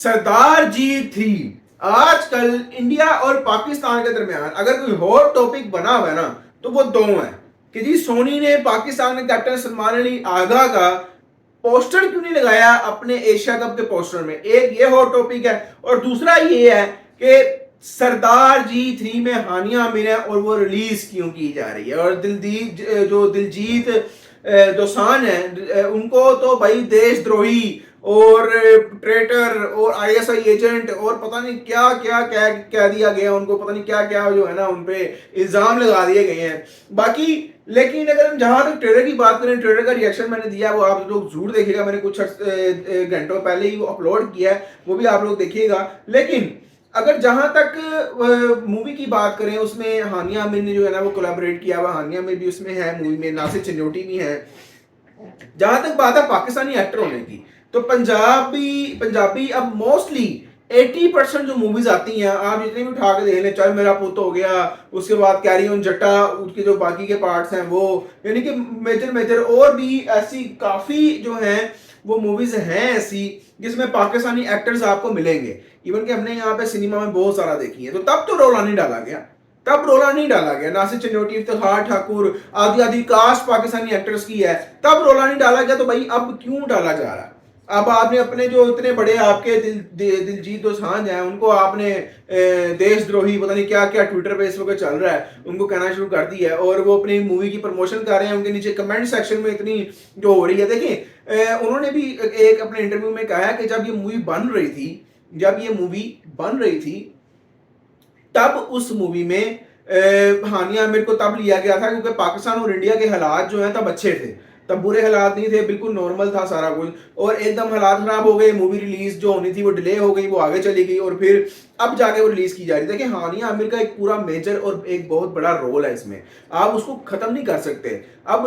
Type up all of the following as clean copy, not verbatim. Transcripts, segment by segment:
सरदार जी 3 आजकल इंडिया और पाकिस्तान के दरमियान अगर कोई और टॉपिक बना हुआ है ना तो वो दो है कि जी सोनी ने पाकिस्तान के कैप्टन सलमान अली आगा का पोस्टर क्यों नहीं लगाया अपने एशिया कप के पोस्टर में। एक ये हॉट टॉपिक है और दूसरा ये है कि सरदार जी 3 में हानिया आमिर है और वो रिलीज क्यों की जा रही है। और दिलजीत दोसांझ है उनको तो भाई देशद्रोही और ट्रेटर और आईएसआई एजेंट और पता नहीं क्या क्या कह दिया गया उनको, पता नहीं क्या क्या जो है ना उन पे इल्जाम लगा दिए गए हैं। बाकी लेकिन अगर हम जहां तक ट्रेलर की बात करें, ट्रेलर का रिएक्शन मैंने दिया वो आप लोग जरूर देखिएगा। मैंने कुछ घंटों पहले ही वो अपलोड किया है, वो भी आप लोग देखिएगा। लेकिन अगर जहां तक मूवी की बात करें उसमें हानिया आमिर ने जो है ना वो कोलैबोरेट किया हुआ, हानिया आमिर भी उसमें है मूवी में, नासिर चिन्नोटी भी है। जहां तक बात है पाकिस्तानी एक्टर होने की तो पंजाबी पंजाबी अब मोस्टली 80% जो मूवीज आती हैं आप जितने भी उठा के देख लें, चाहे मेरा पुत हो गया, उसके बाद कैरी ऑन जट्टा, उसके जो बाकी के पार्ट्स हैं वो, यानी कि मेजर मेजर और भी ऐसी काफी जो हैं वो मूवीज हैं ऐसी जिसमें पाकिस्तानी एक्टर्स आपको मिलेंगे। इवन कि हमने यहाँ पे सिनेमा में बहुत सारा देखी है। तो तब तो रोला नहीं डाला गया, तब रोला नहीं डाला गया। नासिर चिन्नोटी, इफ्तिखार ठाकुर, आदि आदि कास्ट पाकिस्तानी एक्टर्स की है, तब रोला नहीं डाला गया। तो भाई अब क्यों डाला जा रहा है? अब आपने अपने जो इतने बड़े आपके दिलजीत दोसांझ हैं उनको आपने देशद्रोही पता नहीं क्या क्या ट्विटर पे इस वक्त चल रहा है उनको कहना शुरू कर दिया है और वो अपनी मूवी की प्रमोशन कर रहे हैं। उनके नीचे कमेंट सेक्शन में इतनी जो हो रही है, देखिए उन्होंने भी एक अपने इंटरव्यू में कहा कि जब ये मूवी बन रही थी तब उस मूवी में हानिया आमिर को तब लिया गया था क्योंकि पाकिस्तान और इंडिया के हालात जो हैं तब अच्छे थे, तब बुरे हालात नहीं थे, बिल्कुल नॉर्मल था सारा कुछ। और एकदम हालात खराब हो गए, मूवी रिलीज जो होनी थी वो डिले हो गई, वो आगे चली गई और फिर अब जाके वो रिलीज की जा रही है। देखिए हानिया आमिर का एक पूरा मेजर और एक बहुत बड़ा रोल है इसमें, आप उसको खत्म नहीं कर सकते। अब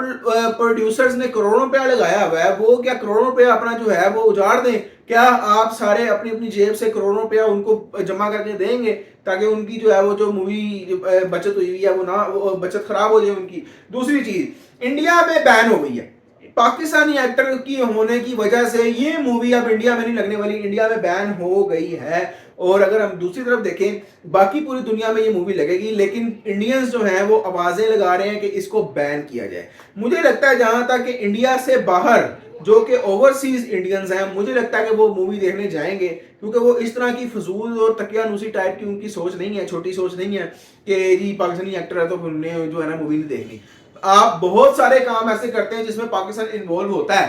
प्रोड्यूसर्स ने करोड़ों रुपया लगाया हुआ है, वो क्या करोड़ों रुपया अपना जो है वो उजाड़ दें? क्या आप सारे अपनी अपनी जेब से करोड़ों रुपया उनको जमा करके देंगे ताकि उनकी जो है वो जो मूवी बचत हुई है वो ना वो बचत खराब हो जाए उनकी? दूसरी चीज, इंडिया में बैन हो गई है पाकिस्तानी एक्टर की होने की वजह से, ये मूवी अब इंडिया में नहीं लगने वाली, इंडिया में बैन हो गई है। और अगर हम दूसरी तरफ देखें बाकी पूरी दुनिया में ये मूवी लगेगी, लेकिन इंडियंस जो हैं वो आवाजें लगा रहे हैं कि इसको बैन किया जाए। मुझे लगता है जहां तक कि इंडिया से बाहर जो कि ओवरसीज इंडियंस हैं, मुझे लगता है कि वो मूवी देखने जाएंगे क्योंकि वो इस तरह की फजूल और तकियानूसी टाइप की उनकी सोच नहीं है, छोटी सोच नहीं है कि जी पाकिस्तानी एक्टर है तो उन्हें जो है ना मूवी नहीं देखनी। आप बहुत सारे काम ऐसे करते हैं जिसमें पाकिस्तान इन्वॉल्व होता है।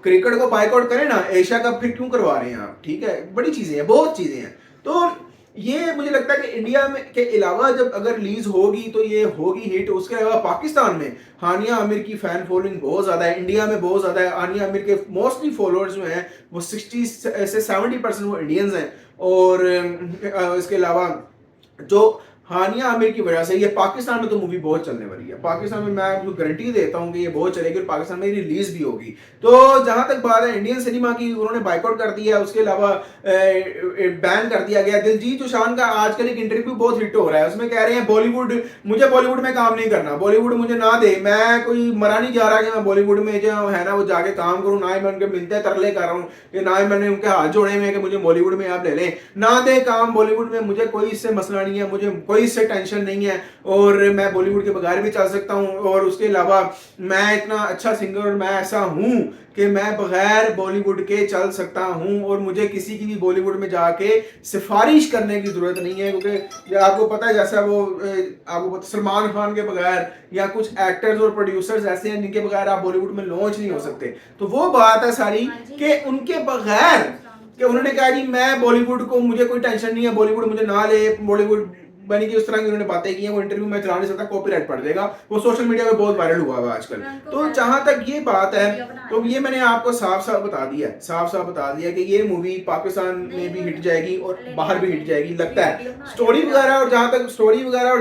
क्रिकेट को बाइकआउट करें ना, एशिया कप फिर क्यों करवा रहे हैं आप? ठीक है, बड़ी चीजें हैं, बहुत चीजें हैं। तो ये मुझे लगता है कि इंडिया में के अलावा जब अगर रिलीज होगी तो ये होगी हिट। उसके अलावा पाकिस्तान में हानिया आमिर की फैन फॉलोइंग बहुत ज्यादा है, इंडिया में बहुत ज्यादा है। हानिया आमिर के मोस्टली फॉलोअर्स जो हैं वो 60 से 70% वो इंडियंस हैं। और इसके अलावा जो हानिया आमिर की वजह से ये पाकिस्तान में तो मूवी बहुत चलने वाली है। पाकिस्तान में मैं आपको गारंटी देता हूँ कि ये बहुत चलेगी और पाकिस्तान में रिलीज भी होगी। तो जहां तक बात है इंडियन सिनेमा की, उन्होंने बाइकआउट कर दिया, उसके अलावा बैन कर दिया गया। दिलजीत दोसांझ का आजकल एक इंटरव्यू बहुत हिट हो रहा है, उसमें कह रहे हैं बॉलीवुड, मुझे बॉलीवुड में काम नहीं करना, बॉलीवुड मुझे ना दे, मैं कोई मरा नहीं जा रहा कि मैं बॉलीवुड में जो है ना वो जाके काम करूँ, ना ही मैं उनके मिलते तरले कर रहा हूँ, ना ही मैंने उनके हाथ जोड़े हुए कि मुझे बॉलीवुड में आप ले लें, ना दे काम बॉलीवुड में, मुझे कोई इससे मसला नहीं है, मुझे कोई इससे टेंशन नहीं है और मैं बॉलीवुड के बगैर भी चल सकता हूं। और उसके अलावा मैं इतना अच्छा सिंगर और मैं ऐसा हूं कि मैं बगैर बॉलीवुड के चल सकता हूं और मुझे किसी की भी बॉलीवुड में जाके सिफारिश करने की जरूरत नहीं है। क्योंकि आपको पता है जैसा वो आपको पता सलमान खान के बगैर या कुछ एक्टर्स और प्रोड्यूसर्स ऐसे हैं जिनके बगैर आप बॉलीवुड में लॉन्च नहीं हो सकते। तो वो बात है सारी कि उनके बगैर कि उन्होंने कहा जी मैं बॉलीवुड को, मुझे कोई टेंशन नहीं है, बॉलीवुड मुझे ना ले, बॉलीवुड बनी कि उस तरह की उन्होंने बातें की हैं, वो इंटरव्यू में चला नहीं सकता, कॉपीराइट पड़ जाएगा। वो सोशल मीडिया पे बहुत वायरल हुआ है आजकल। तो जहां तक ये बात है तो ये मैंने आपको साफ साफ बता दिया है, साफ साफ बता दिया कि ये मूवी पाकिस्तान में भी हिट जाएगी और बाहर भी हिट जाएगी लगता है। स्टोरी वगैरह और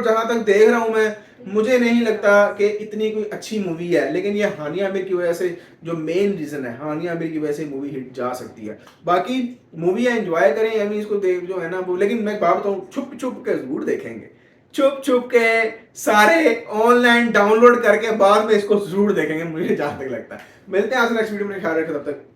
जहां तक देख रहा हूं मैं, मुझे नहीं लगता कि इतनी कोई अच्छी मूवी है। लेकिन ये हानिया आमिर की वजह से जो मेन रीजन है, हानिया आमिर की वजह से मूवी हिट जा सकती है। बाकी मूवी है एंजॉय करें, यानी इसको देख जो है ना वो, लेकिन मैं बात बताऊं छुप छुप के जरूर देखेंगे, छुप छुप के सारे ऑनलाइन डाउनलोड करके बाद में इसको जरूर देखेंगे, मुझे जहां तक लगता है। मिलते हैं आज नेक्स्ट वीडियो में, ख्याल रखें तब तक।